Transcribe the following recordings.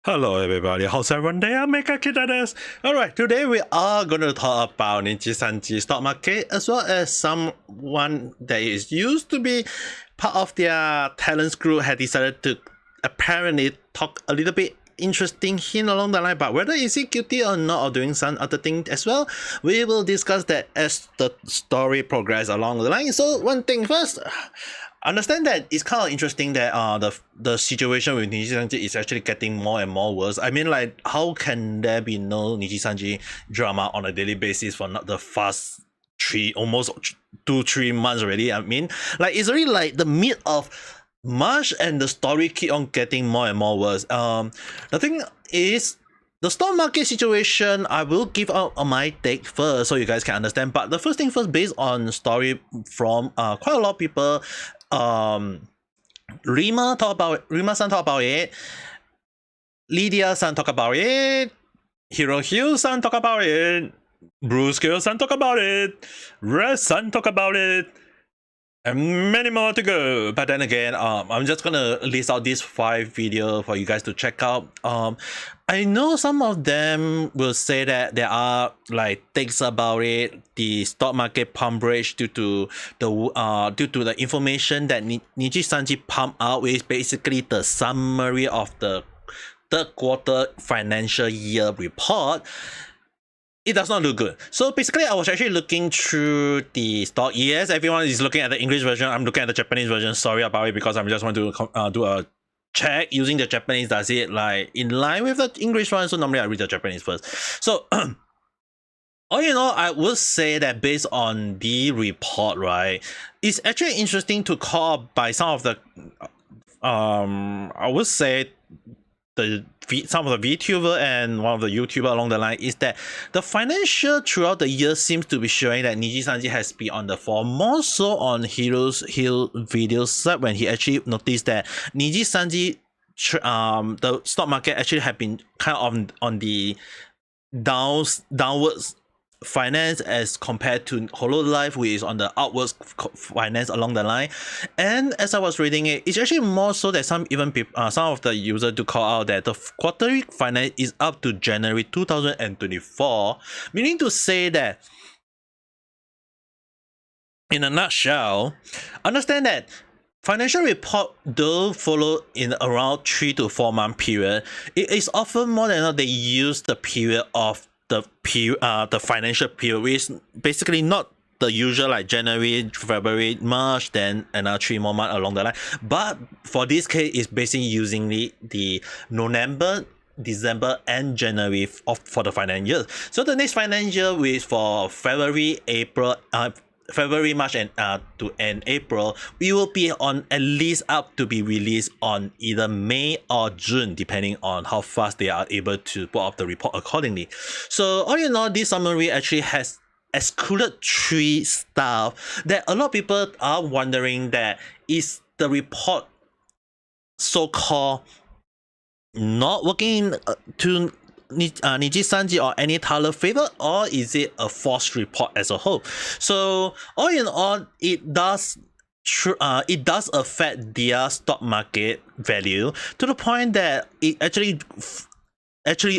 Hello everybody, how's everyone there? Mega Kidadas. Alright, today we are going to talk about Nijisanji Stock Market as well as someone that is used to be part of their talents group had decided to apparently talk a little bit interesting hint along the line, but whether is he guilty or not or doing some other thing as well, we will discuss that as the story progresses along the line. So one thing first, understand that it's kind of interesting that the situation with Nijisanji is actually getting more and more worse. I mean, like, how can there be no Nijisanji drama on a daily basis for not the past almost 2-3 months already? I mean, like, it's already like the mid of March and the story keep on getting more and more worse. The thing is, the stock market situation, I will give out my take first so you guys can understand. But the first thing first, based on story from quite a lot of people, Rima-san talk about it, Lydia-san talk about it, Hirohyu-san talk about it, Bruce-san talk about it, Red-san talk about it, and many more to go. But then again, I'm just gonna list out these 5 videos for you guys to check out. I know some of them will say that there are like things about it, the stock market pump bridge due to the information that Nijisanji pumped out, which is basically the summary of the third quarter financial year report. It does not look good. So basically, I was actually looking through the stock. Yes, everyone is looking at the English version. I'm looking at the Japanese version. Sorry about it, because I just want to do a check using the Japanese. Does it like in line with the English one? So normally I read the Japanese first. So all in all, I would say that based on the report, right, it's actually interesting to call by some of the I would say some of the VTuber and one of the YouTuber along the line is that the financial throughout the year seems to be showing that Nijisanji has been on the fall, more so on Hill videos side, when he actually noticed that Nijisanji the stock market actually have been kind of on the downwards finance as compared to Hololive, which is on the upwards finance along the line. And as I was reading it, it's actually more so that some of the users do call out that the quarterly finance is up to January 2024, meaning to say that, in a nutshell, understand that financial report do follow in around 3 to 4 month period. It is often more than not they use the period of the financial period, which is basically not the usual like January, February, March, then another 3 more months along the line. But for this case, it's basically using the November, December, and January for the financial year. So the next financial year is for February, March, and to end April, we will be on at least up to be released on either May or June, depending on how fast they are able to put up the report accordingly. So all in all, this summary actually has excluded 3 stuff that a lot of people are wondering that is the report so-called not working to Nijisanji or anycolor favor, or is it a false report as a whole? So all in all, it does affect their stock market value to the point that it actually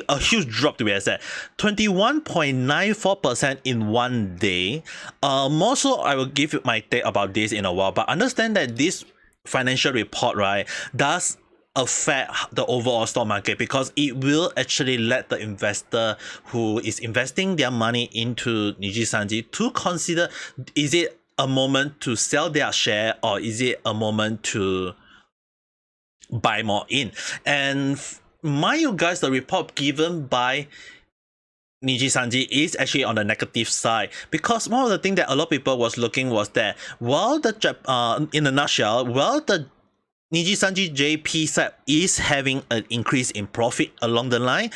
a huge drop, to be exact, 21.94% in one day. More so, I will give you my take about this in a while, but understand that this financial report, right, does affect the overall stock market, because it will actually let the investor who is investing their money into Nijisanji to consider, is it a moment to sell their share or is it a moment to buy more in. And mind you guys, the report given by Nijisanji is actually on the negative side, because one of the things that a lot of people was looking was that while the in a nutshell, while the Nijisanji JP side is having an increase in profit along the line,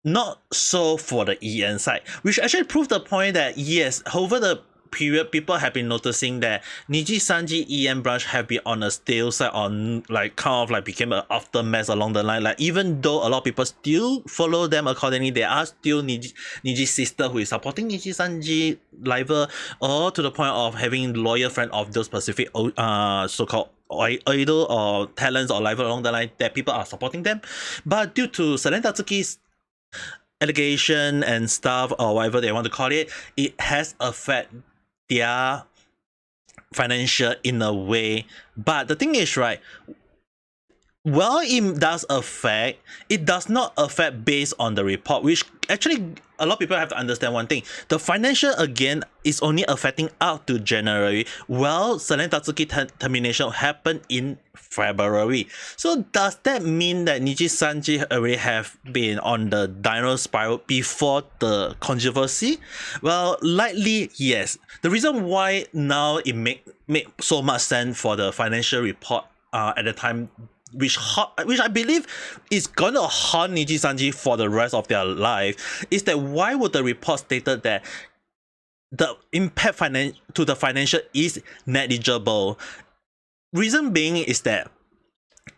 not so for the EN side, which actually proved the point that yes, over the period, people have been noticing that Nijisanji EM branch have been on a stale side, on like kind of like became an aftermath along the line. Like even though a lot of people still follow them accordingly, there are still Niji's sister who is supporting Nijisanji Live, or to the point of having loyal friend of those specific so-called idol or talents or live along the line that people are supporting them. But due to Selen Tatsuki's allegation and stuff, or whatever they want to call it, it has affected their financial in a way. But the thing is, right, well, it does affect, it does not affect based on the report, which actually a lot of people have to understand one thing. The financial again is only affecting up to January, while Selen Tatsuki termination happened in February. So does that mean that Nijisanji already have been on the downward spiral before the controversy? Well, likely yes. The reason why now it make so much sense for the financial report at the time, which I believe is gonna haunt Nijisanji for the rest of their life, is that why would the report stated that the impact to the financial is negligible? Reason being is that,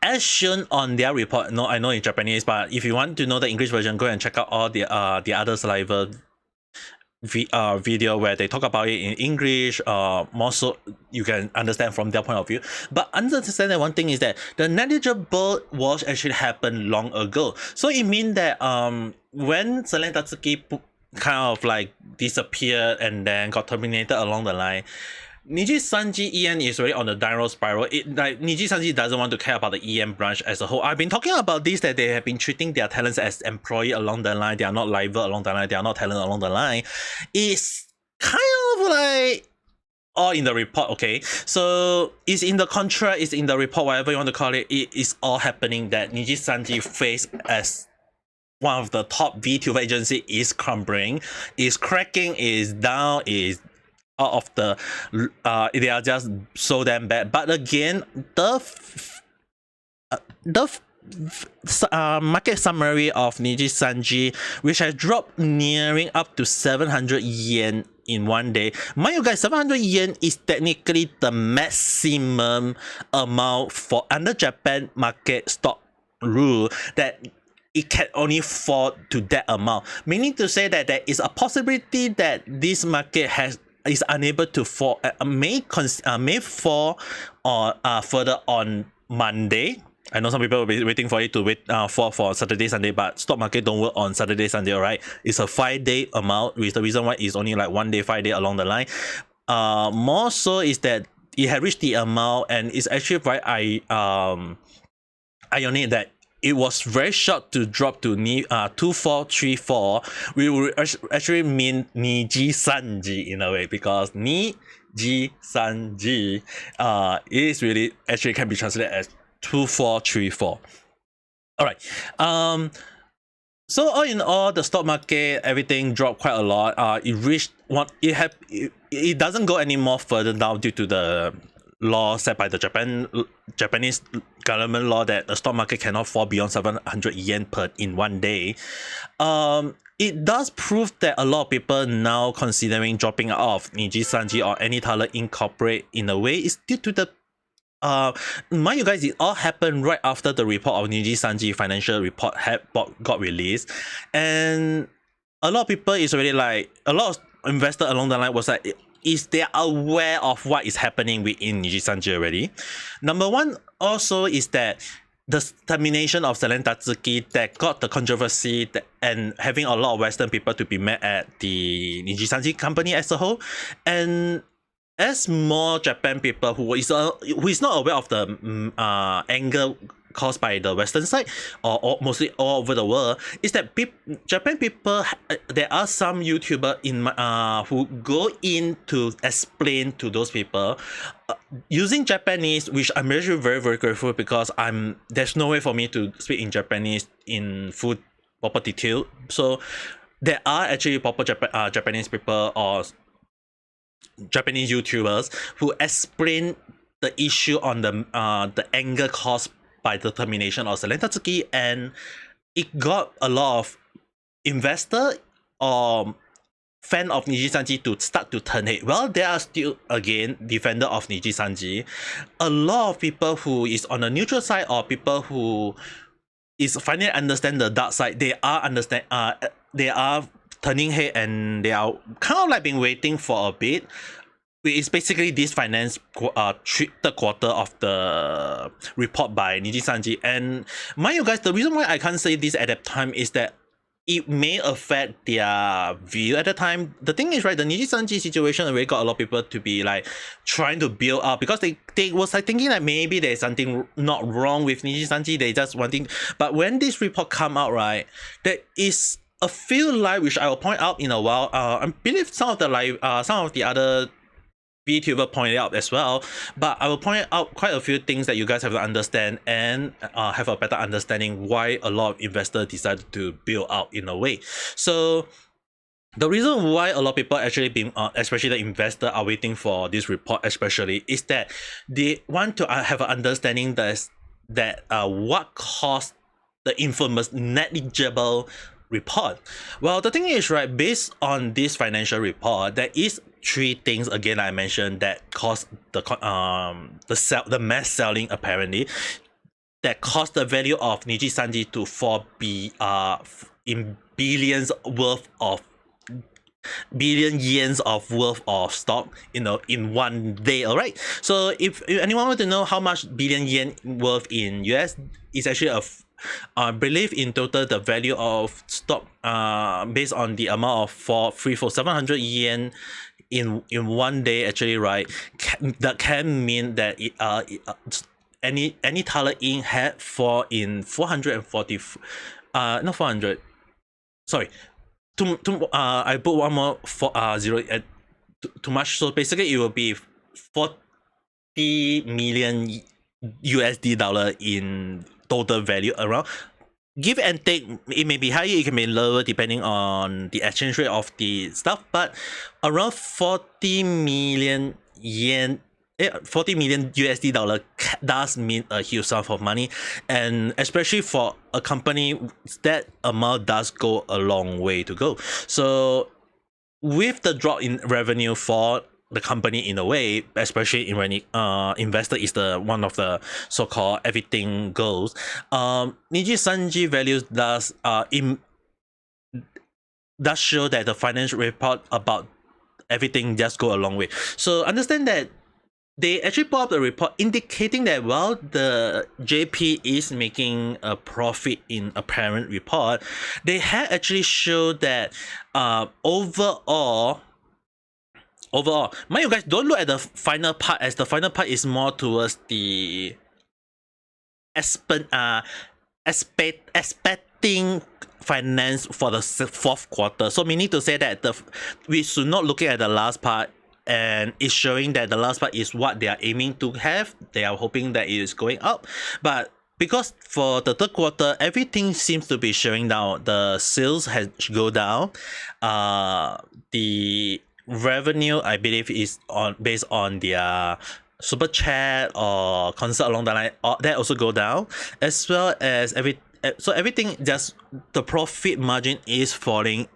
as shown on their report, no, I know in Japanese, but if you want to know the English version, go and check out all the other Saliva video where they talk about it in English, more so you can understand from their point of view. But understand that one thing is that the negligible was actually happened long ago. So it means that when Selen Tatsuki kind of like disappeared and then got terminated along the line, Nijisanji EN is already on the downward spiral. Nijisanji doesn't want to care about the EM branch as a whole. I've been talking about this, that they have been treating their talents as employee along the line. They are not live along the line. They are not talent along the line. It's kind of like all in the report, okay? So it's in the contract, it's in the report, whatever you want to call it. It is all happening that Nijisanji face as one of the top VTuber agency is crumbling, is cracking, is down, is out of the they are just so damn bad. But again, the market summary of Nijisanji, which has dropped nearing up to 700 yen in one day. Mind you guys, 700 yen is technically the maximum amount for under Japan market stock rule, that it can only fall to that amount, meaning to say that there is a possibility that this market is unable to fall, may fall or further on Monday. I know some people will be waiting for it to wait for Saturday, Sunday, but stock market don't work on Saturday, Sunday, alright? It's a 5-day amount, with the reason why it's only like 1 day, 5 day along the line. More so is that it had reached the amount, and it's actually very ironic that it was very short to drop to 2434. We will actually mean Nijisanji in a way, because Nijisanji is really actually can be translated as 2434. All right. So all in all, the stock market, everything dropped quite a lot. It reached one. It doesn't go any more further down due to the law set by the Japanese government law that the stock market cannot fall beyond 700 yen in 1 day. It does prove that a lot of people now considering dropping off Nijisanji or anycolor incorporate in a way is due to the mind you guys, it all happened right after the report of Nijisanji financial report got released, and a lot of people is already like, a lot of investors along the line was like, is they aware of what is happening within Nijisanji already. Number one also is that the termination of Selen Tatsuki that got the controversy and having a lot of Western people to be mad at the Nijisanji company as a whole. And as more Japan people who is not aware of the anger caused by the Western side, or mostly all over the world, is that Japan people, there are some YouTubers who go in to explain to those people using Japanese, which I'm actually very, very grateful, because there's no way for me to speak in Japanese in full proper detail. So there are actually proper Japanese people or Japanese YouTubers who explain the issue on the anger caused by the termination of Selen Tatsuki, and it got a lot of investor or fan of Nijisanji to start to turn hate. Well, there are still again defender of Nijisanji. A lot of people who is on the neutral side or people who is finally understand the dark side. They are turning hate and they are kind of like been waiting for a bit. It's basically this finance third quarter of the report by Nijisanji. And mind you guys, the reason why I can't say this at that time is that it may affect their view at the time. The thing is, right, the Nijisanji situation already got a lot of people to be like trying to build up because they was like thinking that maybe there's something not wrong with Nijisanji. They just wanting, but when this report come out, right, there is a few live which I will point out in a while. I believe some of the other vtuber pointed out as well, but I will point out quite a few things that you guys have to understand and have a better understanding why a lot of investors decided to build out in a way. So the reason why a lot of people actually been especially the investor are waiting for this report especially is that they want to have an understanding that what caused the infamous Negligible report. Well, the thing is, right, based on this financial report, there is three things again I mentioned that caused the mass selling apparently, that caused the value of Nijisanji to fall in billions worth of yens of worth of stock in one day. All right, so if anyone want to know how much billion yen worth in US is actually I believe in total the value of stock based on the amount of FREEFALL 700 yen in one day actually, right, that can mean that any Thaler Inc. had fall in 440 not 400, sorry, I put one more zero at too much, so basically it will be 40 million USD dollar in total value around. Give and take, it may be higher, it can be lower depending on the exchange rate of the stuff, but around 40 million yen, 40 million USD dollar does mean a huge sum of money, and especially for a company, that amount does go a long way to go. So with the drop in revenue for the company in a way, especially in when investor is the one of the so-called everything goes, Nijisanji values does show that the financial report about everything just go a long way. So understand that they actually put up the report indicating that while the JP is making a profit in a parent report, they had actually showed that overall, mind you guys, don't look at the final part, as the final part is more towards the expecting finance for the fourth quarter. So meaning to say that we should not look at the last part, and it's showing that the last part is what they are aiming to have. They are hoping that it is going up, but because for the third quarter everything seems to be showing down. The sales has go down, the revenue I believe is based on their super chat or concert along the line, that also go down, as well as everything, just the profit margin is falling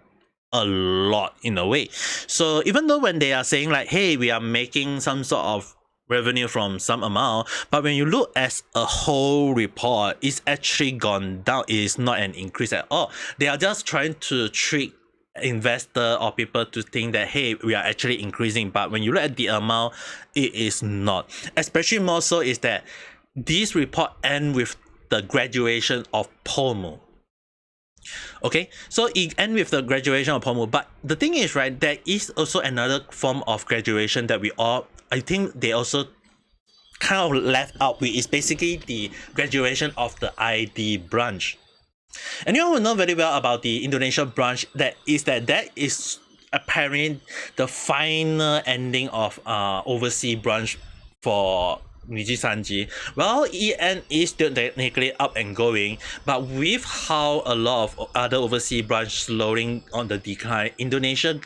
a lot in a way. So even though when they are saying like, hey, we are making some sort of revenue from some amount, but when you look as a whole report, it's actually gone down. It is not an increase at all. They are just trying to trick investor or people to think that, hey, we are actually increasing, but when you look at the amount, it is not. Especially more so is that this report end with the graduation of Pomu. Okay, so it end with the graduation of Pomu, but the thing is, right, there is also another form of graduation that I think they also kind of left out with, is basically the graduation of the ID branch. Anyone will know very well about the Indonesia branch, that is apparently the final ending of overseas branch for Nijisanji. Well, EN is still technically up and going, but with how a lot of other overseas branch slowing on the decline, Indonesia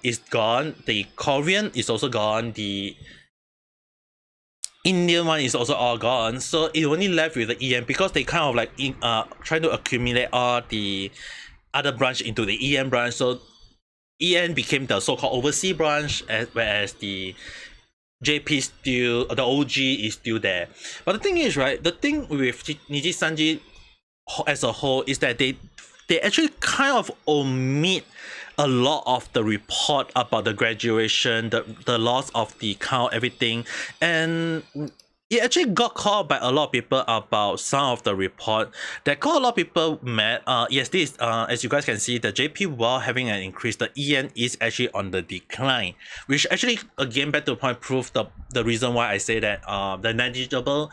is gone, the Korean is also gone, the Indian one is also all gone, so it only left with the EM, because they kind of like trying to accumulate all the other branch into the EM branch. So EN became the so-called overseas branch, whereas the JP still, the OG is still there. But the thing is, right, the thing with Nijisanji as a whole is that they actually kind of omit a lot of the report about the graduation, the loss of the count, everything, and it actually got called by a lot of people about some of the report that got a lot of people mad. Yes, this as you guys can see, the JP, while having an increase, the EN is actually on the decline, which actually again back to the point prove the reason why I say that the negligible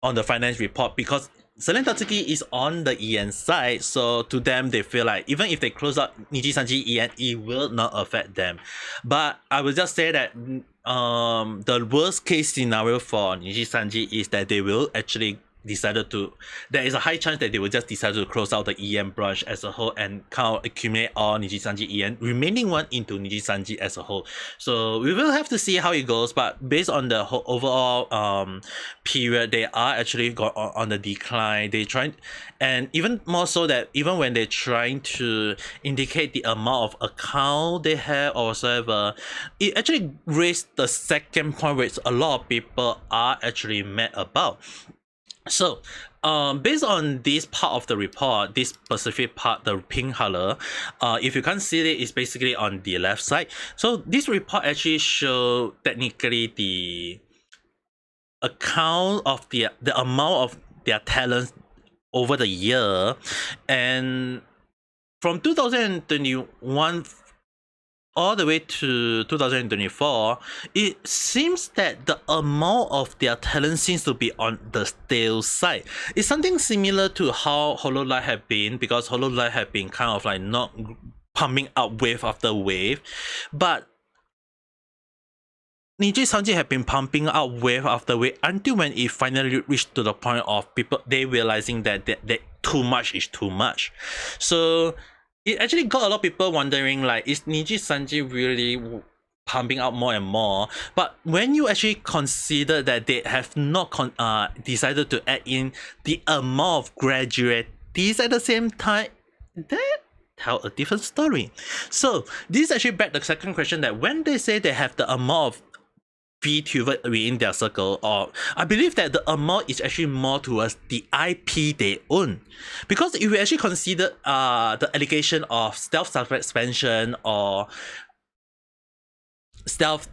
on the finance report, because Selen Tatsuki is on the EN side, so to them they feel like even if they close out Nijisanji EN, it will not affect them. But I will just say that the worst case scenario for Nijisanji is that they will actually decided to, there is a high chance that they will just decide to close out the EN branch as a whole and kind of accumulate all Nijisanji EN remaining one into Nijisanji as a whole. So we will have to see how it goes, but based on the whole overall period, they are actually on the decline. They try, and even more so that even when they're trying to indicate the amount of account they have or whatever, it actually raised the second point, which a lot of people are actually mad about. So, based on this part of the report, this specific part, the pink color, if you can't see it, it's basically on the left side. So this report actually show technically the account of the amount of their talents over the year, and from 2021 all the way to 2024, it seems that the amount of their talent seems to be on the stale side. It's something similar to how Hololive have been, because Hololive have been kind of like not pumping up wave after wave, but Nijisanji have been pumping out wave after wave until when it finally reached to the point of people they realizing that too much is too much. So it actually got a lot of people wondering, like, is Nijisanji really pumping out more and more? But when you actually consider that they have not decided to add in the amount of graduates at the same time, that tell a different story. So this actually back the second question, that when they say they have the amount of vtuber within their circle, or I believe that the amount is actually more towards the IP they own, because if you actually consider the allegation of stealth suspension or stealth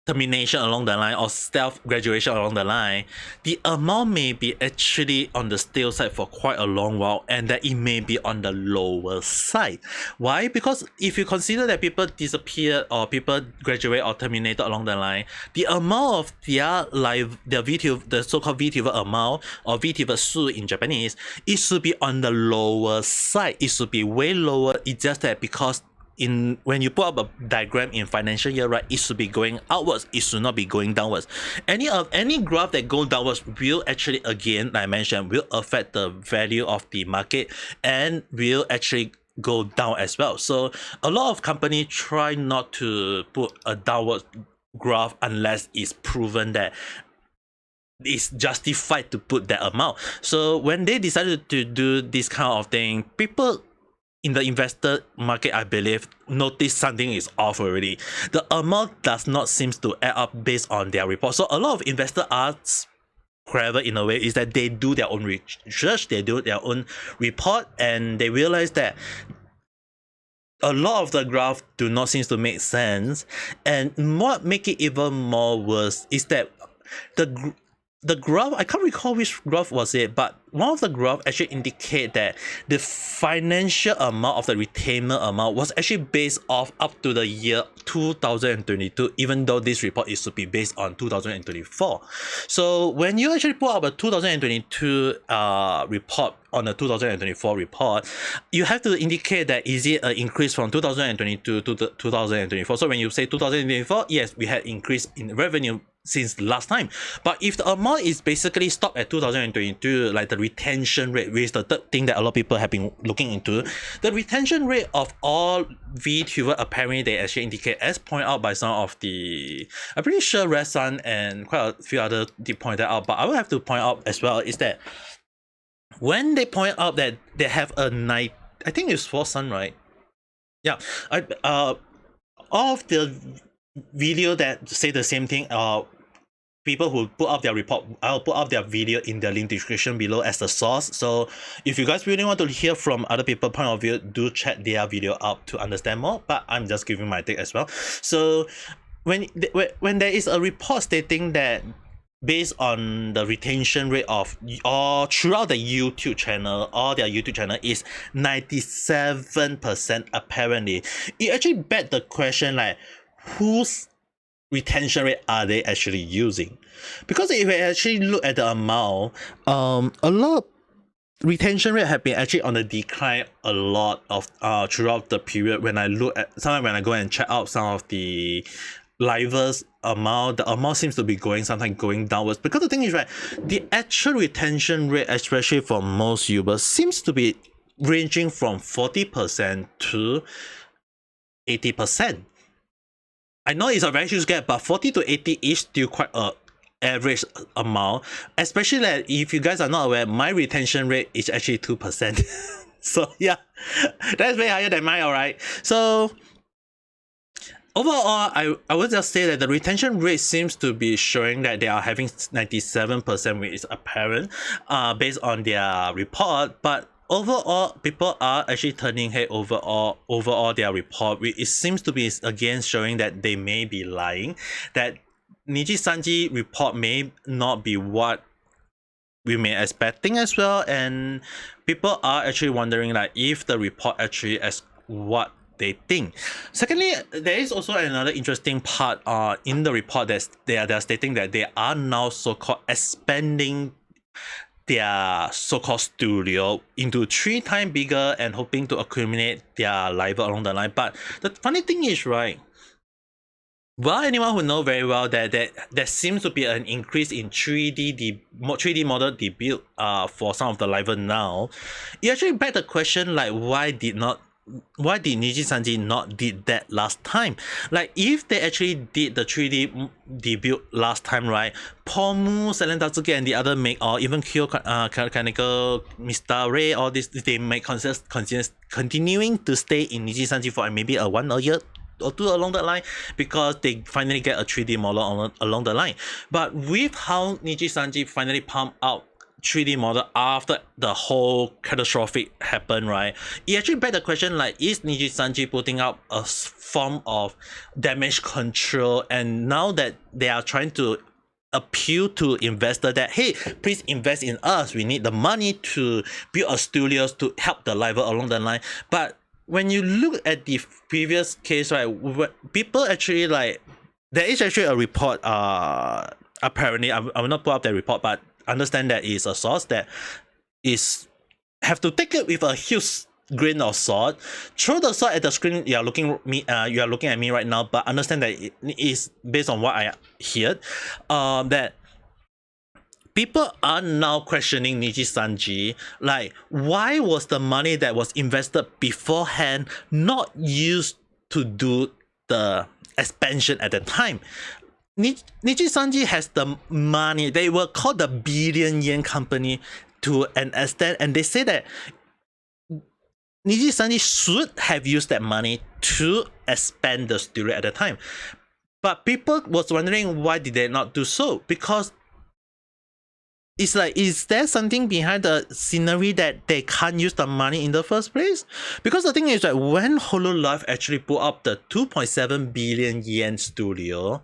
termination along the line or stealth graduation along the line, the amount may be actually on the stale side for quite a long while, and that it may be on the lower side. Why? Because if you consider that people disappear or people graduate or terminated along the line, the amount of their VTuber, the so-called VTuber amount or VTuber su in Japanese, it should be on the lower side. It should be way lower. It's just that because when you put up a diagram in financial year, right, it should be going outwards, it should not be going downwards. Any graph that goes downwards will actually, again, like I mentioned, will affect the value of the market and will actually go down as well. So a lot of companies try not to put a downward graph unless it's proven that it's justified to put that amount. So when they decided to do this kind of thing, people in the investor market, I believe, notice something is off already. The amount does not seem to add up based on their report. So a lot of investors are clever in a way, is that they do their own research, they do their own report, and they realize that a lot of the graph do not seem to make sense. And what make it even more worse is that the graph, I can't recall which graph was it, but one of the graph actually indicate that the financial amount of the retainer amount was actually based off up to the year 2022, even though this report is to be based on 2024. So when you actually put up a 2022 report on a 2024 report, you have to indicate that is it an increase from 2022 to 2024. So when you say 2024, yes, we had increase in revenue since last time. But if the amount is basically stopped at 2022, like the retention rate, which is the third thing that a lot of people have been looking into, the retention rate of all VTuber, apparently they actually indicate, as pointed out by some of the, I'm pretty sure Red Sun and quite a few other did point that out, but I will have to point out as well, is that when they point out that they have a night, I think it's 4 Sun, right? Yeah, all of the video that say the same thing, people who put up their report, I'll put up their video in the link description below as the source. So if you guys really want to hear from other people's point of view, do check their video out to understand more, but I'm just giving my take as well. So when there is a report stating that based on the retention rate of all throughout the YouTube channel, all their YouTube channel is 97% apparently, it actually begs the question like, whose retention rate are they actually using? Because if we actually look at the amount, a lot of retention rate have been actually on the decline a lot of throughout the period. When I look at sometimes when I go and check out some of the livers amount, the amount seems to be sometimes going downwards, because the thing is, right, the actual retention rate, especially for most users, seems to be ranging from 40% to 80%. I know it's a very huge gap, but 40 to 80 is still quite a average amount, especially like if you guys are not aware, my retention rate is actually 2%. So yeah, that's way higher than mine. All right, so overall, I would just say that the retention rate seems to be showing that they are having 97%, which is apparent based on their report. But overall, people are actually turning head overall their report, which it seems to be again showing that they may be lying, that Nijisanji report may not be what we may expecting as well, and people are actually wondering like if the report actually as what they think. Secondly, there is also another interesting part in the report that they are stating that they are now so-called expanding their so-called studio into 3 times bigger and hoping to accumulate their live along the line. But the funny thing is, right, well, anyone who know very well that there seems to be an increase in 3D model debut for some of the liver now, it actually begs the question like why did Nijisanji not did that last time? Like if they actually did the 3D debut last time, right? Pomu, Selendatsuki and the other make, or even Kyo Kaneko, Mr. Ray, all this, they may continuing to stay in Nijisanji for maybe a 1 year or 2 along the line, because they finally get a 3D model along the line. But with how Nijisanji finally pumped out 3D model after the whole catastrophic happened, right, it actually begs the question like, is Nijisanji putting up a form of damage control? And now that they are trying to appeal to investor that, hey, please invest in us, we need the money to build a studios to help the live along the line. But when you look at the previous case, right, people actually like, there is actually a report, apparently, I will not put up that report, but understand that is a source that is have to take it with a huge grain of salt. Throw the salt at the screen. You are looking at me right now, but understand that it is based on what I heard, that people are now questioning Nijisanji, like why was the money that was invested beforehand not used to do the expansion at the time? Nijisanji has the money. They were called the billion yen company to an extent, and they say that Nijisanji should have used that money to expand the studio at the time. But people was wondering why did they not do so? Because it's like, is there something behind the scenery that they can't use the money in the first place? Because the thing is that when Hololive actually put up the 2.7 billion yen studio,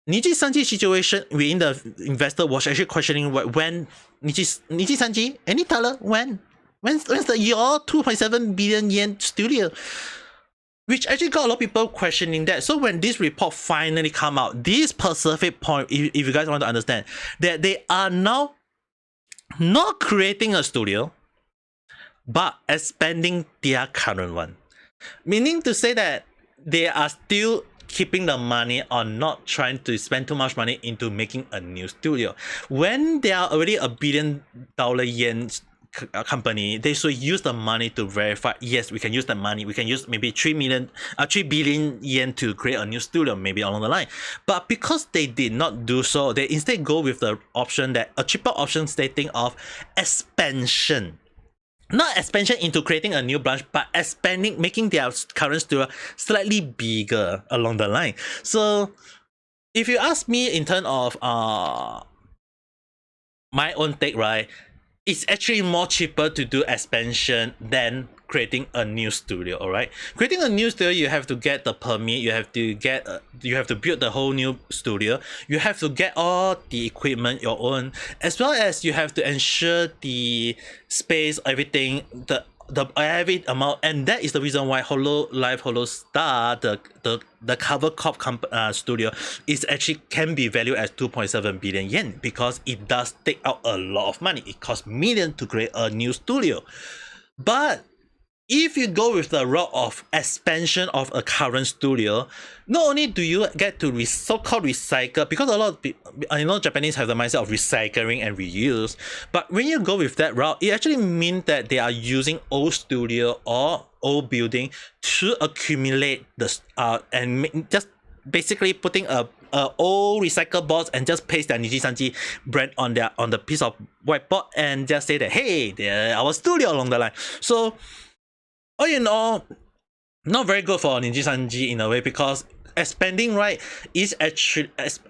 Nijisanji situation within the investor was actually questioning when Nijisanji, any teller, when's the your 2.7 billion yen studio? Which actually got a lot of people questioning that. So when this report finally come out, this specific point, if you guys want to understand, that they are now not creating a studio, but expanding their current one. Meaning to say that they are still keeping the money on not trying to spend too much money into making a new studio. When they are already a $1 billion yen company, they should use the money to verify, yes, we can use the money, we can use maybe 3 billion yen to create a new studio, maybe along the line. But because they did not do so, they instead go with the option that a cheaper option stating of expansion. not expansion into creating a new branch, but expanding, making their current studio slightly bigger along the line. So if you ask me in terms of my own take, right, it's actually more cheaper to do expansion than creating a new studio. All right, creating a new studio, you have to get the permit, you have to get you have to build the whole new studio, you have to get all the equipment your own, as well as you have to ensure the space, everything, the every amount. And that is the reason why Hololive Holostar, the cover corp studio, is actually can be valued as 2.7 billion yen, because it does take out a lot of money. It costs millions to create a new studio. But if you go with the route of expansion of a current studio, not only do you get to so-called recycle, because a lot of people, I know Japanese have the mindset of recycling and reuse, but when you go with that route, it actually means that they are using old studio or old building to accumulate the and just basically putting a old recycle boards and just paste their Nijisanji brand on the piece of whiteboard and just say that, hey, they're our studio along the line. So all in all, not very good for Nijisanji in a way, because expanding, right, is actually as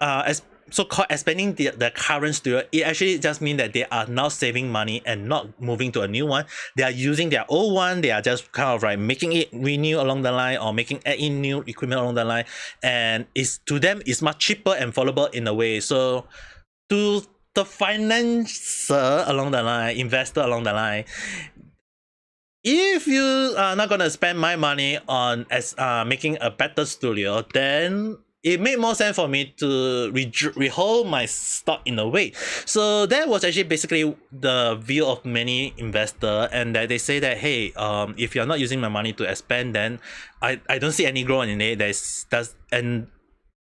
so-called expanding the current studio. It actually just means that they are now saving money and not moving to a new one. They are using their old one. They are just kind of like making it renew along the line, or add in new equipment along the line, and it's to them it's much cheaper and followable in a way. So to the financer along the line, investor along the line, if you are not gonna spend my money on making a better studio, then it made more sense for me to rehold my stock in a way. So that was actually basically the view of many investors, and that they say that, hey, if you're not using my money to expand, then I don't see any growth in it. And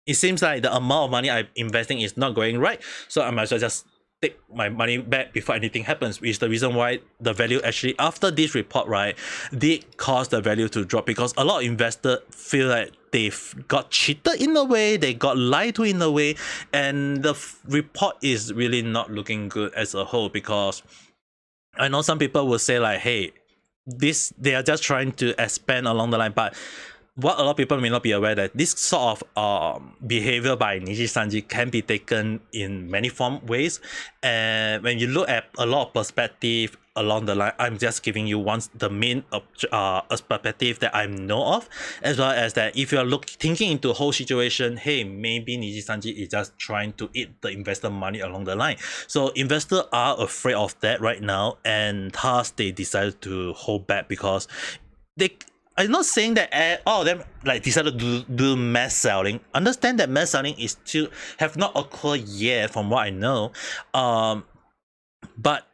it seems like the amount of money I'm investing is not going right, so I might as well just take my money back before anything happens, which is the reason why the value actually after this report, right, did cause the value to drop, because a lot of investors feel like they've got cheated in a way, they got lied to in a way, and the report is really not looking good as a whole. Because I know some people will say like, hey, they are just trying to expand along the line, but what a lot of people may not be aware, that this sort of behavior by Nijisanji can be taken in many ways. And when you look at a lot of perspective along the line, I'm just giving you the main perspective that I know of, as well as that if you're thinking into the whole situation, hey, maybe Nijisanji is just trying to eat the investor money along the line. So investors are afraid of that right now, and thus they decided to hold back, because I'm not saying that all of them like decided to do mass selling. Understand that mass selling is still have not occurred yet, from what I know. But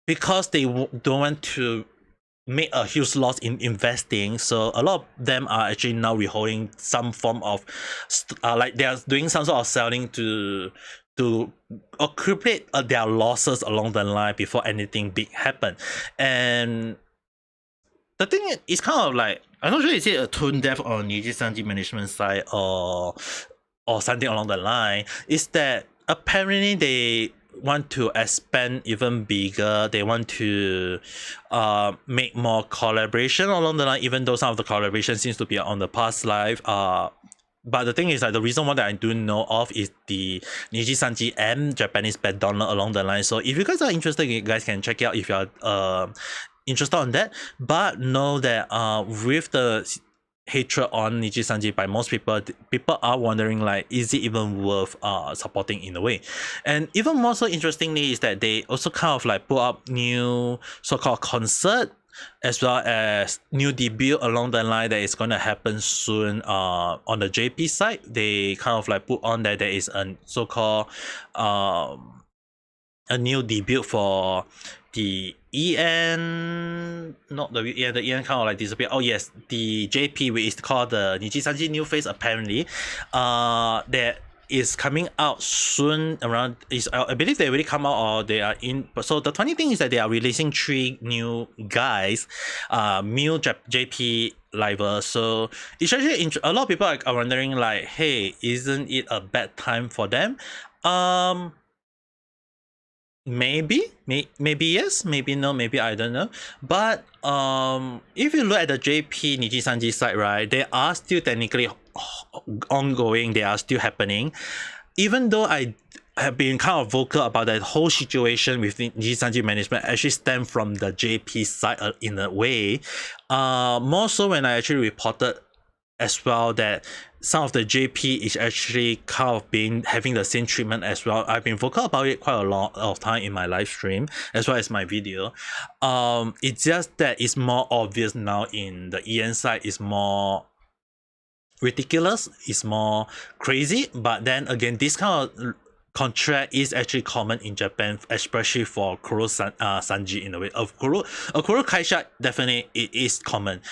because they don't want to make a huge loss in investing, so a lot of them are actually now reholding some form of like they are doing some sort of selling to accumulate their losses along the line before anything big happen. And the thing is kind of like, I'm not sure is it a tone deaf on Nijisanji management side or something along the line, is that apparently they want to expand even bigger. They want to make more collaboration along the line, even though some of the collaboration seems to be on the past life. But the thing is, like, the reason why that I do know of is the Nijisanji and Japanese McDonald's along the line. So if you guys are interested, you guys can check it out if you're interested on that. But know that with the hatred on Nijisanji by most people are wondering, like, is it even worth supporting in a way? And even more so interestingly is that they also kind of like put up new so-called concert, as well as new debut along the line that is going to happen soon. On the JP side, they kind of like put on that there is a so-called a new debut for the EN, not the EN, the EN kind of like disappeared. Oh yes, the JP, which is called the Nijisanji New Face apparently. That is coming out soon around, I believe they already come out or they are in. So the funny thing is that they are releasing 3 new guys, new JP livers. So it's actually a lot of people are wondering like, hey, isn't it a bad time for them? maybe yes, maybe no, maybe I don't know. But if you look at the JP Nijisanji side, right, they are still technically ongoing, they are still happening. Even though I have been kind of vocal about that whole situation with Nijisanji management actually stem from the JP side in a way. More so when I actually reported as well that some of the JP is actually kind of been having the same treatment as well. I've been vocal about it quite a lot of time in my live stream as well as my video. It's just that it's more obvious now in the EN side, is more ridiculous, it's more crazy. But then again, this kind of contract is actually common in Japan, especially for Sanji in a way. Kuro Kaisha, definitely it is common.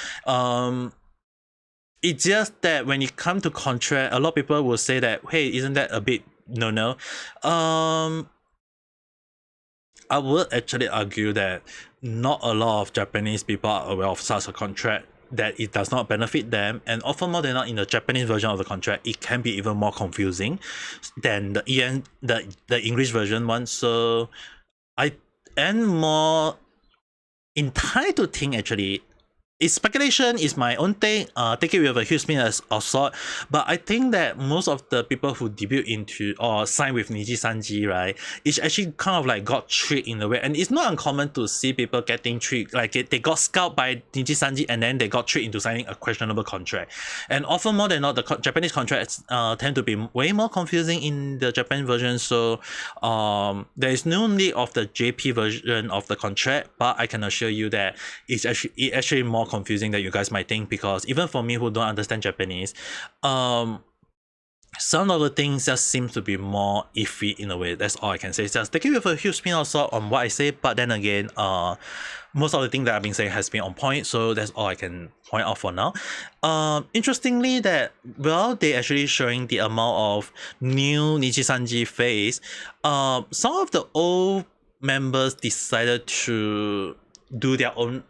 It's just that when you come to contract, a lot of people will say that, hey, isn't that a bit no? I would actually argue that not a lot of Japanese people are aware of such a contract, that it does not benefit them, and often more than not in the Japanese version of the contract, it can be even more confusing than the English version one. So I am more inclined to think actually, it's speculation, is my own thing, take it with a huge spin of salt, but I think that most of the people who debut into or sign with Nijisanji, right, it's actually kind of like got tricked in a way. And it's not uncommon to see people getting tricked, like they got scalped by Nijisanji and then they got tricked into signing a questionable contract. And often more than not, the Japanese contracts tend to be way more confusing in the Japan version. So there is no need of the JP version of the contract, but I can assure you that it's actually more confusing than you guys might think, because even for me who don't understand Japanese, some of the things just seems to be more iffy in a way. That's all I can say. Just take it with a huge spin of salt on what I say, but then again, most of the things that I've been saying has been on point, so that's all I can point out for now. Interestingly, that they actually showing the amount of new Nijisanji face. Some of the old members decided to do their own.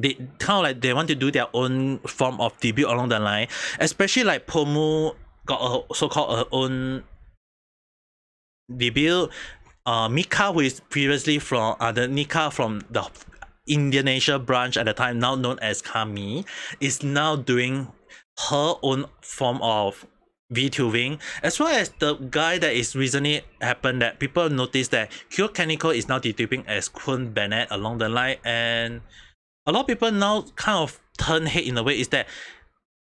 They kind of like they want to do their own form of debut along the line, especially like Pomu got a so-called her own debut. Mika, who is previously from the Nika from the Indonesia branch at the time, now known as Kami, is now doing her own form of VTubing, as well as the guy that is recently happened that people noticed that Kyo Kaneko is now debuting as Kun Bennett along the line. And a lot of people now kind of turn head in a way, is that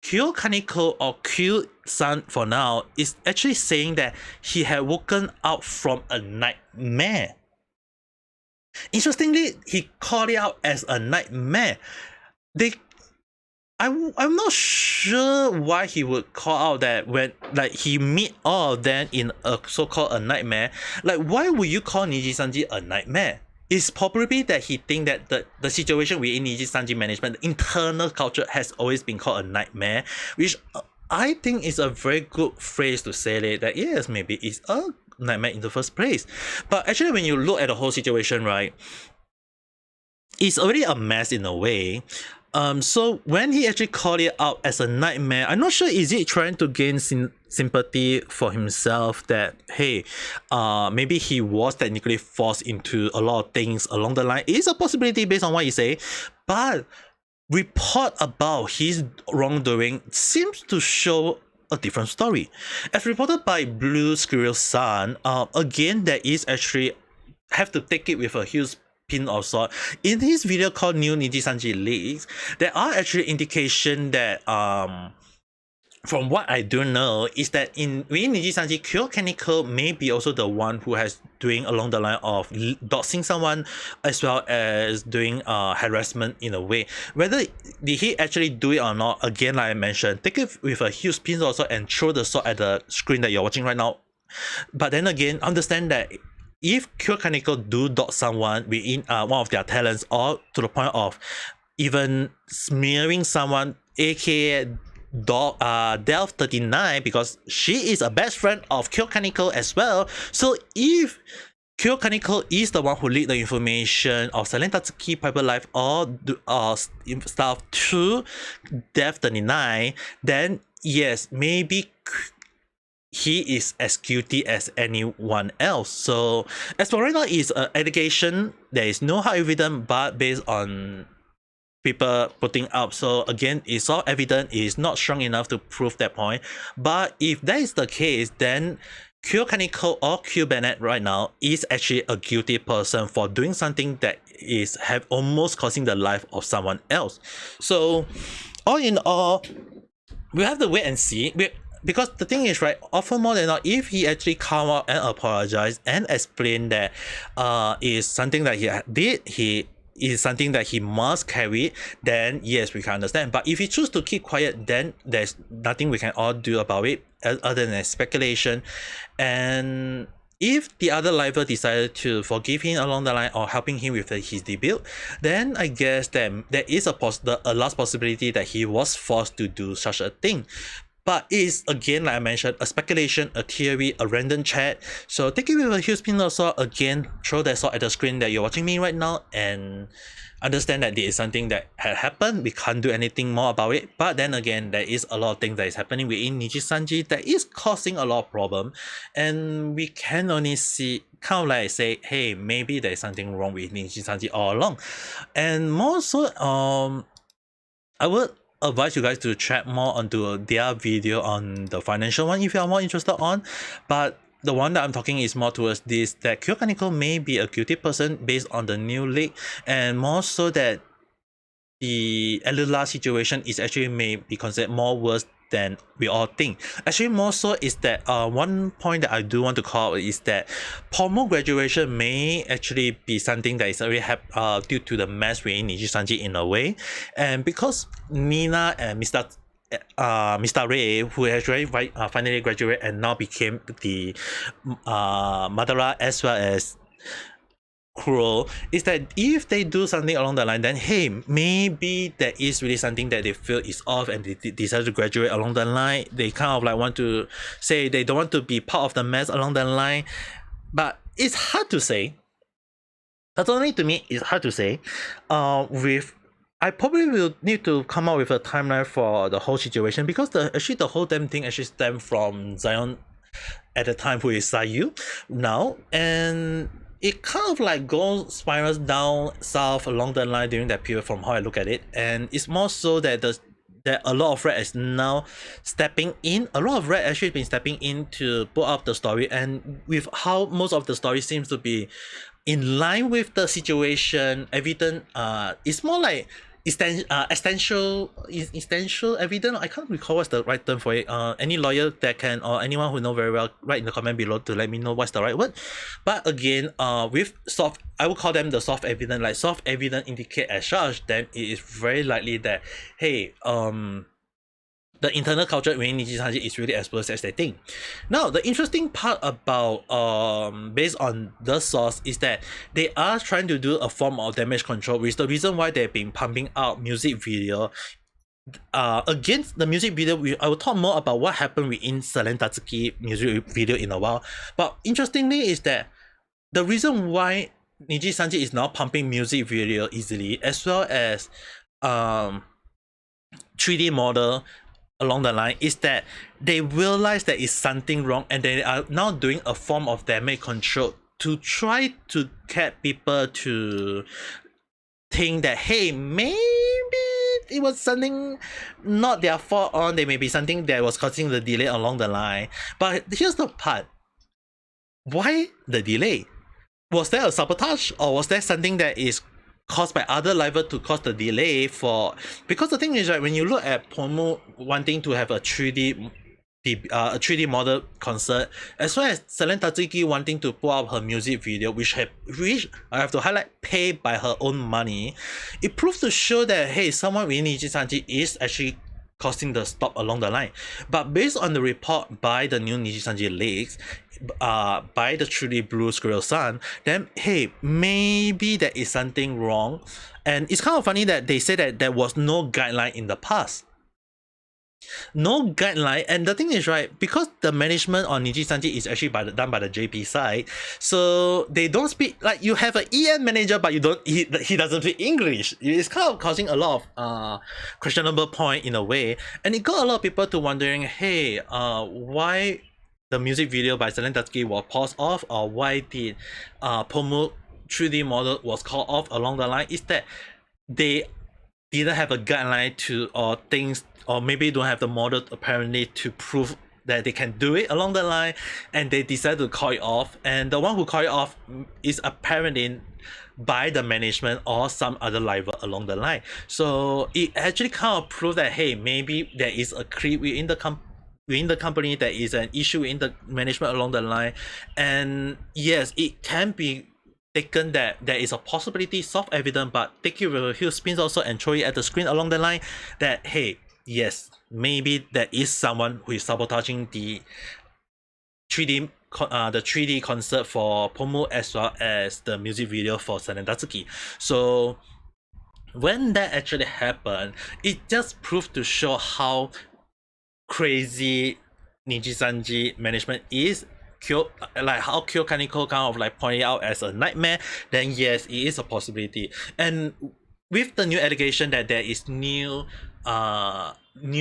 Kyo Kaneko or Q-san for now is actually saying that he had woken up from a nightmare. Interestingly, he called it out as a nightmare. I'm not sure why he would call out that when like he meet all of them in a so-called a nightmare. Like, why would you call Nijisanji a nightmare? It's probably that he think that the situation within Nijisanji management, the internal culture, has always been called a nightmare, which I think is a very good phrase to say that yes, maybe it's a nightmare in the first place. But actually, when you look at the whole situation, right, it's already a mess in a way. So when he actually called it out as a nightmare, I'm not sure, is he trying to gain sympathy for himself that, hey, maybe he was technically forced into a lot of things along the line. It is a possibility based on what you say, but report about his wrongdoing seems to show a different story. As reported by Blue Squirrel Sun, again, there is actually, have to take it with a huge pin of salt. In his video called New Nijisanji Leaks, there are actually indication that from what I do know is that within Nijisanji, Kyo Kaneko may be also the one who has doing along the line of doxing someone, as well as doing harassment in a way. Whether did he actually do it or not, again, like I mentioned, take it with a huge pin of salt and throw the salt at the screen that you're watching right now. But then again, understand that if Kyo Kaneko do dog someone within one of their talents, or to the point of even smearing someone, aka Delph39, because she is a best friend of Kyo Kaneko as well. So if Kyo Kaneko is the one who leaked the information of Silent Tatsuki private life or stuff to Delph39, then yes, maybe he is as guilty as anyone else. So as for right now, is an allegation. There is no hard evidence, but based on people putting up. So again, it's all evidence, is not strong enough to prove that point. But if that is the case, then Q Kaneko or Q Bennett right now is actually a guilty person for doing something that is almost causing the life of someone else. So all in all, we have to wait and see. Because the thing is, right, often more than not, if he actually come out and apologize and explain that is something that he did, he is something that he must carry, then yes, we can understand. But if he choose to keep quiet, then there's nothing we can all do about it other than speculation. And if the other liver decided to forgive him along the line or helping him with his debut, then I guess that there is a last possibility that he was forced to do such a thing. But it's, again, like I mentioned, a speculation, a theory, a random chat. So take it with a huge pinch of salt. Again, throw that salt at the screen that you're watching me right now and understand that this is something that had happened. We can't do anything more about it. But then again, there is a lot of things that is happening within Nijisanji that is causing a lot of problem. And we can only see, kind of like say, hey, maybe there's something wrong with Nijisanji all along. And more so, I would advise you guys to check more onto their video on the financial one if you are more interested on. But the one that I'm talking is more towards this, that Kyo Kaneko may be a guilty person based on the new leak, and more so that the Elula situation is actually may be considered more worse than we all think. Actually, more so is that one point that I do want to call out is that Pomo graduation may actually be something that is already due to the mess within Nijisanji in a way, and because Nina and Mr. Ray, who has already finally graduated and now became the Madara as well as Kuro, is that if they do something along the line, then hey, maybe there is really something that they feel is off and they decide to graduate along the line. They kind of like want to say they don't want to be part of the mess along the line, but it's hard to say. Not only to me, it's hard to say. I probably will need to come up with a timeline for the whole situation, because the whole damn thing actually stemmed from Zion at the time, who is Sayu now, and it kind of like spirals down south along the line during that period from how I look at it. And it's more so that that a lot of red is now stepping in. A lot of red actually been stepping in to put up the story, and with how most of the story seems to be in line with the situation, evident it's more like essential evidence. I can't recall what's the right term for it. Any lawyer that can, or anyone who know very well, write in the comment below to let me know what's the right word. But again, with soft, I would call them the soft evidence. Like soft evidence indicate as such, then it is very likely that hey, the internal culture within Nijisanji is really exposed as they think. Now, the interesting part about based on the source is that they are trying to do a form of damage control, which is the reason why they've been pumping out music video. Against the music video, I will talk more about what happened within Selen Tatsuki music video in a while. But interestingly is that the reason why Nijisanji is now pumping music video easily, as well as 3D model along the line, is that they realize there is something wrong, and they are now doing a form of damage control to try to get people to think that hey, maybe it was something not their fault, or there may be something that was causing the delay along the line. But here's the part, why the delay? Was there a sabotage, or was there something that is caused by other liver to cause the delay for? Because the thing is, right, when you look at Pomo wanting to have a 3D model concert, as well as Selen Tatsuki wanting to put up her music video, which I have to highlight, paid by her own money, it proves to show that hey, someone within Nijisanji is actually causing the stop along the line. But based on the report by the new Nijisanji Leaks, by the truly blue squirrel son, then hey, maybe there is something wrong. And it's kind of funny that they say that there was no guideline in the past. No guideline. And the thing is, right, because the management on Nijisanji is actually done by the JP side, so they don't speak, like you have an EN manager, but he doesn't speak English. It's kind of causing a lot of questionable point in a way, and it got a lot of people to wondering, hey, why the music video by Zelensky was paused off, or why did Pomu 3D model was called off along the line, is that they didn't have a guideline to, or things, or maybe don't have the model apparently to prove that they can do it along the line, and they decided to call it off. And the one who called it off is apparently by the management or some other rival along the line. So it actually kind of proved that, hey, maybe there is a creep within the company, there is an issue in the management along the line. And yes, it can be taken that there is a possibility, soft evidence, but take it with a huge spin also and throw it at the screen along the line that, hey, yes, maybe there is someone who is sabotaging the 3D concert for Pomu as well as the music video for Zelensky. So when that actually happened, it just proved to show how crazy Nijisanji management is. Like how Kyo Kaneko kind of like pointed out as a nightmare, then yes, it is a possibility. And with the new allegation that there is new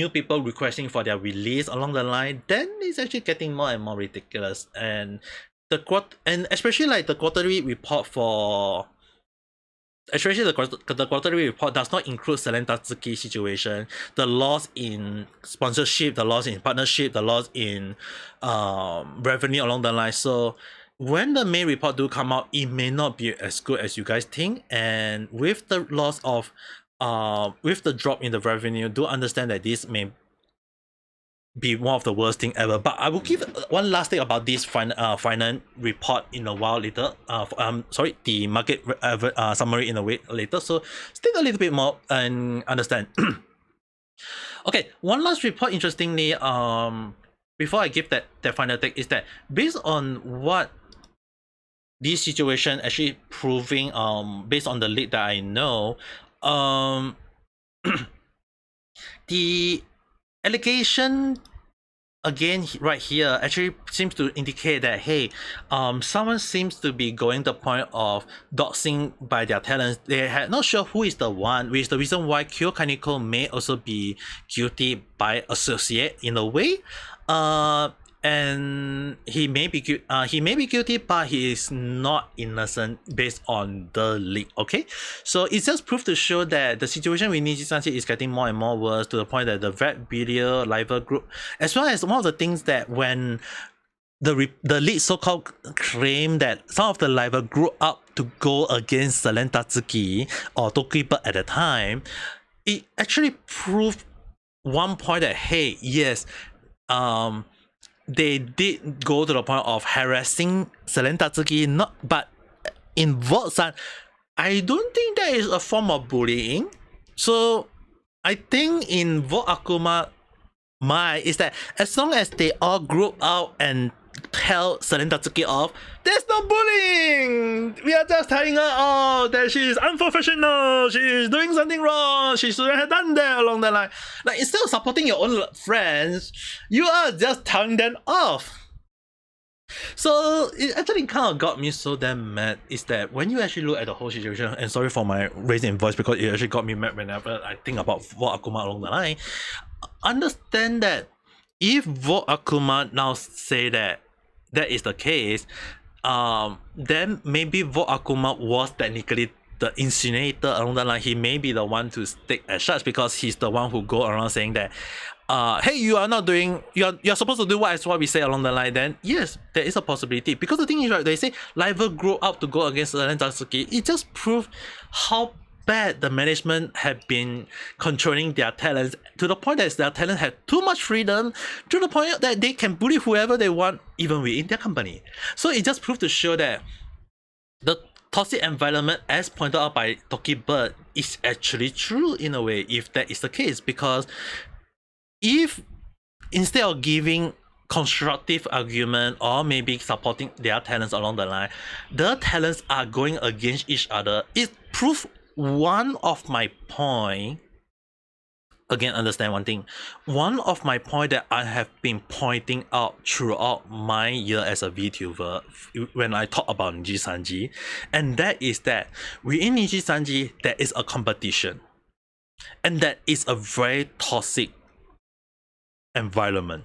people requesting for their release along the line, then it's actually getting more and more ridiculous. And especially like the quarterly report for, especially the quarterly report does not include Zelensky situation, the loss in sponsorship, the loss in partnership, the loss in revenue along the line. So when the main report do come out, it may not be as good as you guys think. And with the loss of with the drop in the revenue, do understand that this may be one of the worst thing ever. But I will give one last thing about this finance report in a while later. Sorry, the market summary in a way later. So stay a little bit more and understand. Okay, one last report. Interestingly, before I give that final take, is that based on what this situation actually proving, based on the leak that I know, the allegation again right here actually seems to indicate that, hey, someone seems to be going the point of doxing by their talents. They had not sure who is the one, which is the reason why Kyo Kaneko may also be guilty by associate in a way. And he may be guilty, but he is not innocent based on the leak. Okay, so it's just proof to show that the situation with Nijisanji is getting more and more worse, to the point that the red video rival group, as well as one of the things that when the leak so-called claim that some of the rival grew up to go against Zelensky or Tokiba at the time, it actually proved one point that, hey, yes, they did go to the point of harassing Zelensky, but in Vosan, I don't think that is a form of bullying. So I think in Vote Akuma is that as long as they all group out and tell Zelensky off, there's no bullying. We are just telling her, oh, that she is unprofessional, she is doing something wrong, she shouldn't have done that along the line. Like, instead of supporting your own friends, you are just telling them off. So it actually kind of got me so damn mad, is that when you actually look at the whole situation, and sorry for my raising voice because it actually got me mad whenever I think about Vote Akuma along the line, understand that if Vote Akuma now say that that is the case, then maybe Vote Akuma was technically the insinuator along the line. He may be the one to stick as such, because he's the one who go around saying that, hey, you are not doing, you're supposed to do what we say along the line. Then yes, there is a possibility, because the thing is, right, they say rival grew up to go against Zelensky. It just proved how bad the management have been controlling their talents, to the point that their talent had too much freedom, to the point that they can bully whoever they want, even within their company. So it just proved to show that the toxic environment, as pointed out by Toki Bird, is actually true in a way, if that is the case. Because if instead of giving constructive argument or maybe supporting their talents along the line, the talents are going against each other, it proves one of my point. Again, understand one thing. One of my point that I have been pointing out throughout my year as a VTuber when I talk about Nijisanji, and that is that within Nijisanji there is a competition, and that is a very toxic environment.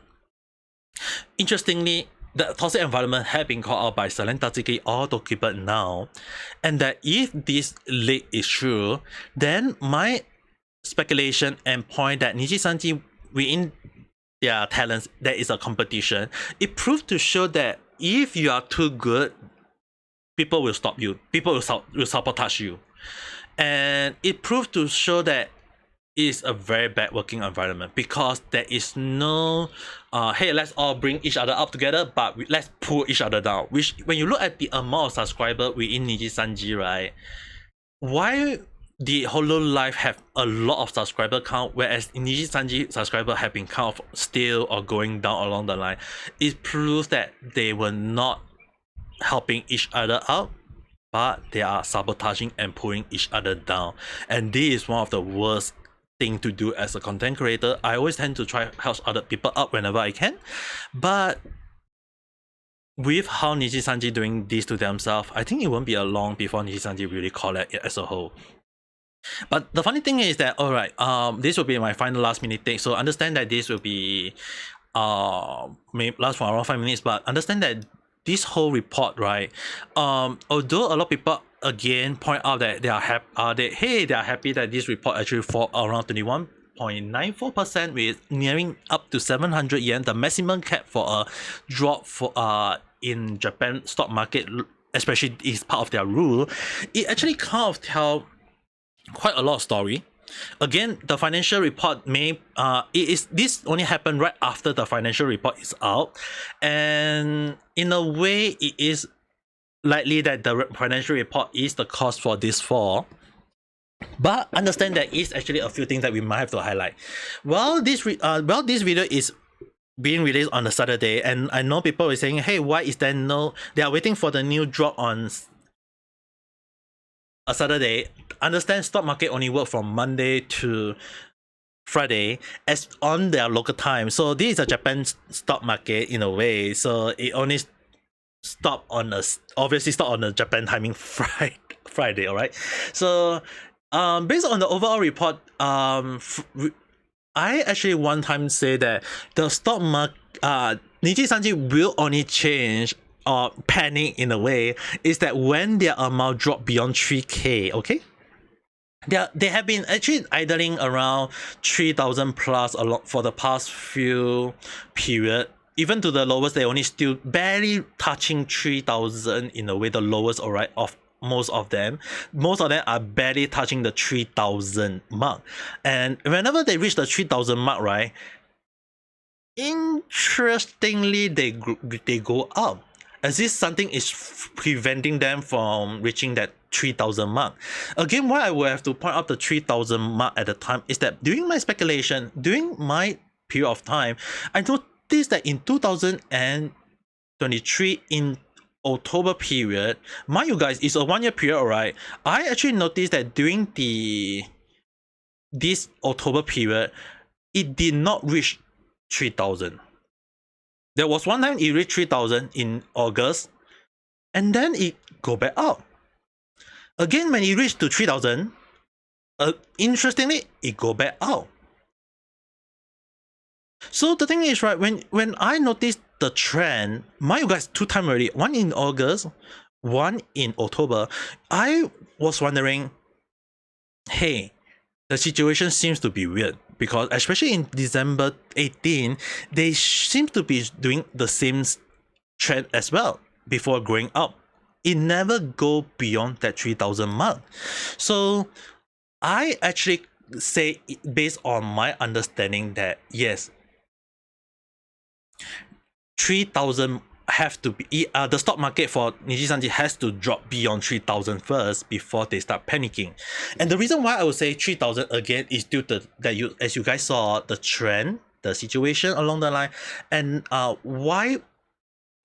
Interestingly, the toxic environment have been called out by Salentatsuki or Tokiba now, and that if this leak is true, then my speculation and point that Nijisanji within their talents there is a competition, it proved to show that if you are too good, people will stop you, people will sabotage you, and it proved to show that is a very bad working environment because there is no hey, let's all bring each other up together, but let's pull each other down. Which when you look at the amount of subscribers within Nijisanji, right, why the Hololive have a lot of subscriber count, whereas Nijisanji subscriber have been kind of still or going down along the line, it proves that they were not helping each other out, but they are sabotaging and pulling each other down. And this is one of the worst thing to do as a content creator. I always tend to try help other people up whenever I can, but with how Nijisanji doing this to themselves, I think it won't be a long before Nijisanji really collect it as a whole. But the funny thing is that, alright, this will be my final last minute take, so understand that this will be may last for around 5 minutes, but understand that this whole report, right, although a lot of people again point out that they are happy that this report actually fall around 21.94%, with nearing up to 700 yen, the maximum cap for a drop for in Japan stock market, especially is part of their rule. It actually kind of tell quite a lot of story. Again, the financial report this only happened right after the financial report is out, and in a way it is likely that the financial report is the cause for this fall. But understand that is actually a few things that we might have to highlight. Well, this video is being released on a Saturday, and I know people are saying, hey, why is there no, they are waiting for the new drop on a Saturday. Understand stock market only work from Monday to Friday as on their local time. So this is a Japan stock market in a way. So it only obviously stop on the Japan timing Friday, alright? So based on the overall report, I actually one time say that the stock market Nijisanji will only change or panic in a way is that when their amount drop beyond 3k, okay? They have been actually idling around 3,000 plus a lot for the past few period. Even to the lowest, they only still barely touching 3,000 in a way, the lowest, alright, of most of them. Most of them are barely touching the 3,000 mark. And whenever they reach the 3,000 mark, right, interestingly, they go up, as if something is preventing them from reaching that 3,000 mark. Again, why I will have to point out the 3,000 mark at the time is that during my speculation, during my period of time, I noticed that in 2023, in October period, mind you guys, it's a 1 year period, alright, I actually noticed that during this October period, it did not reach 3,000. There was one time it reached 3,000 in August, and then it go back up. Again, when it reached to 3,000, interestingly, it go back out. So the thing is, right, when I noticed the trend, mind you guys, 2 times already, one in August, one in October, I was wondering, hey, the situation seems to be weird, because especially in December 18, they seem to be doing the same trend as well before going up. It never go beyond that 3,000 mark. So I actually say, based on my understanding, that yes, 3,000 have to be the stock market for Nijisanji has to drop beyond 3,000 first before they start panicking. And the reason why I would say 3,000 again is due to that, as you guys saw the trend, the situation along the line, and why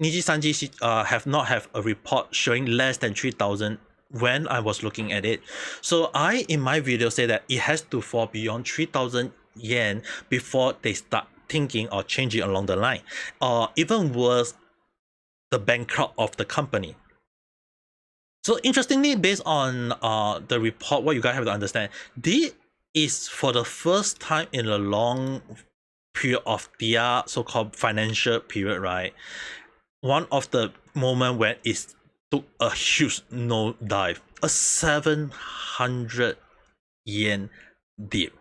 Nijisanji have not have a report showing less than 3,000 when I was looking at it. So I, in my video, say that it has to fall beyond 3,000 yen before they start thinking or changing along the line, or even worse, the bankrupt of the company. So interestingly, based on the report, what you guys have to understand, this is for the first time in a long period of their so-called financial period, right? one of the moment when it took a huge nosedive, a 700 yen dip.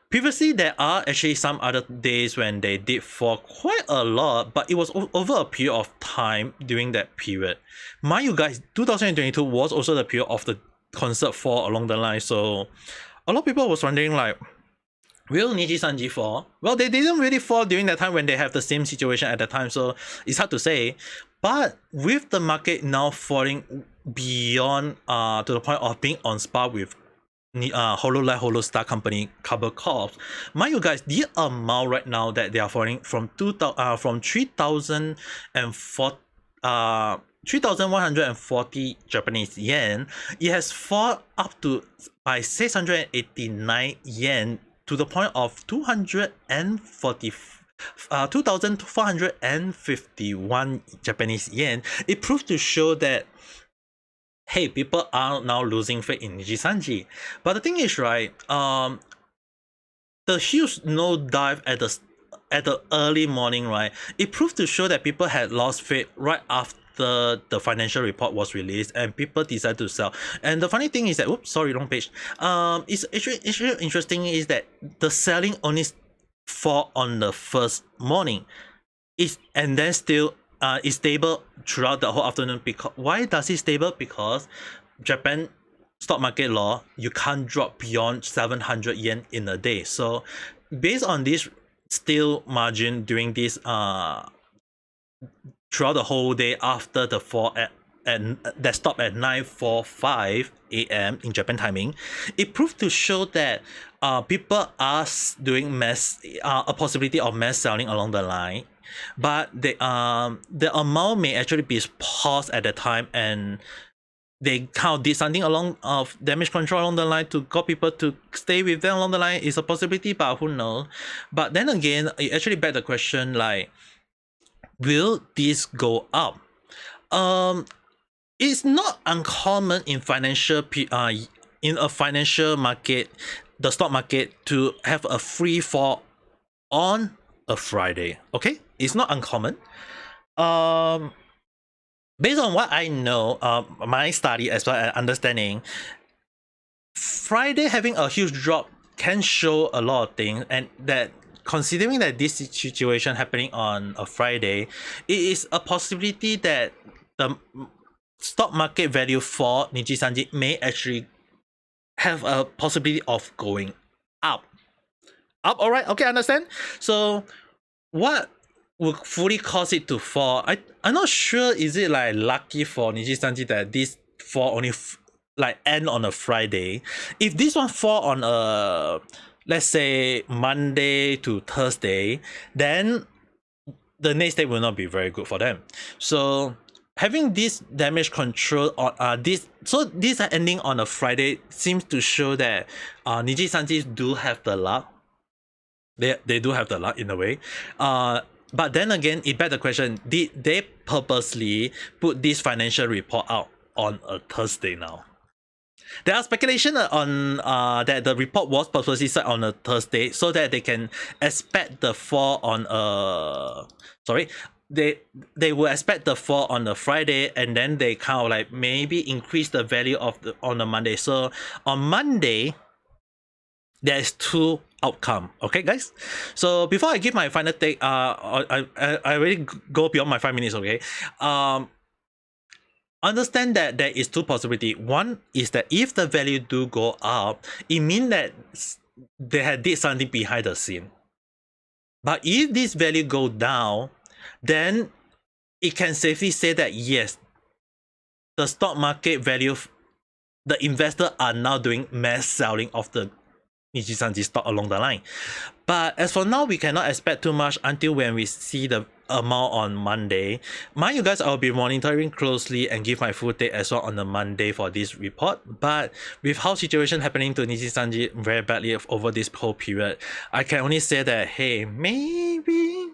Previously, there are actually some other days when they did fall quite a lot, but it was over a period of time during that period. Mind you guys, 2022 was also the period of the concert fall along the line, so a lot of people was wondering like, will Nijisanji fall? Well, they didn't really fall during that time when they have the same situation at the time, so it's hard to say. But with the market now falling beyond to the point of being on par with Hololive Holostar Company Cable Corp, mind you guys, the amount right now that they are falling from 3,140 Japanese yen, it has fallen up to by 689 yen to the point of 2,451 Japanese yen. It proves to show that, hey, people are now losing faith in Nijisanji. But the thing is, right, the huge nosedive at the early morning, right, it proved to show that people had lost faith right after the financial report was released and people decided to sell. And the funny thing is that, oops, sorry, wrong page. It's actually interesting is that the selling only fall on the first morning, and then still is stable throughout the whole afternoon. Because why does it stable? Because Japan stock market law, you can't drop beyond 700 yen in a day. So based on this still margin during this throughout the whole day after the fall that stopped at 9:45 a.m. in Japan timing, it proved to show that people are doing a possibility of mass selling along the line, but the amount may actually be paused at the time, and they kind of did something along of damage control along the line to got people to stay with them along the line. Is a possibility, but who knows. But then again, it actually begs the question like, will this go up? It's not uncommon in in a financial market, the stock market, to have a free fall on a Friday. Okay, it's not uncommon. Based on what I know, my study as well as understanding, Friday having a huge drop can show a lot of things, and that considering that this situation happening on a Friday, it is a possibility that the stock market value for Nijisanji may actually have a possibility of going up. All right, okay, understand. So what would fully cause it to fall? I'm not sure. Is it like lucky for Nijisanji that this fall only like end on a Friday? If this one fall on a, let's say, Monday to Thursday, then the next day will not be very good for them. So having this damage control on this ending on a Friday seems to show that Nijisanji do have the luck. They do have the luck in a way. But then again, it begs the question: did they purposely put this financial report out on a Thursday now? There are speculation on that the report was purposely set on a Thursday so that they can expect the fall on a they will expect the fall on a Friday, and then they kind of like maybe increase the value of on a Monday. So on Monday, there is two outcome. Okay, guys. So before I give my final take, I already go beyond my 5 minutes. Okay. Understand that there is two possibility. One is that if the value do go up, it means that they had did something behind the scene. But if this value go down, then it can safely say that yes, the stock market value, the investor are now doing mass selling of the Nijisanji stock along the line. But as for now, we cannot expect too much until when we see the amount on Monday. Mind you guys, I'll be monitoring closely and give my full take as well on the Monday for this report. But with how situation happening to Nijisanji very badly over this whole period, I can only say that, hey, maybe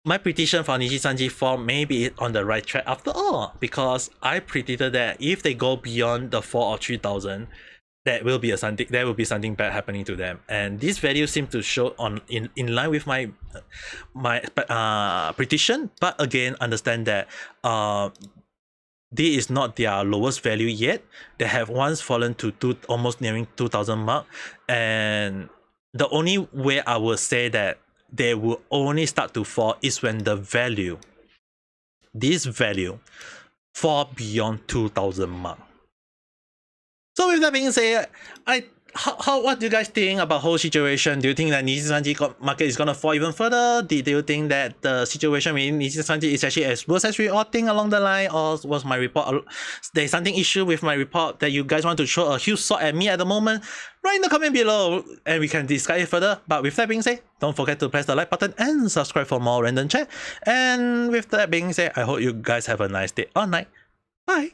my prediction for Nijisanji form may be on the right track after all, because I predicted that if they go beyond the 4 or 3,000, there will be something bad happening to them, and this value seems to show in line with my prediction. But again, understand that this is not their lowest value yet. They have once fallen to almost nearing 2,000 mark, and the only way I would say that they will only start to fall is when this value fall beyond 2,000 mark. So with that being said, what do you guys think about whole situation? Do you think that Nijisanji market is gonna fall even further? Do you think that the situation with Nijisanji is actually as worse as we all think along the line, or was my report there's something issue with my report that you guys want to throw a huge sword at me at the moment? Write in the comment below and we can discuss it further. But with that being said, don't forget to press the like button and subscribe for more random chat. And with that being said, I hope you guys have a nice day or night. Bye.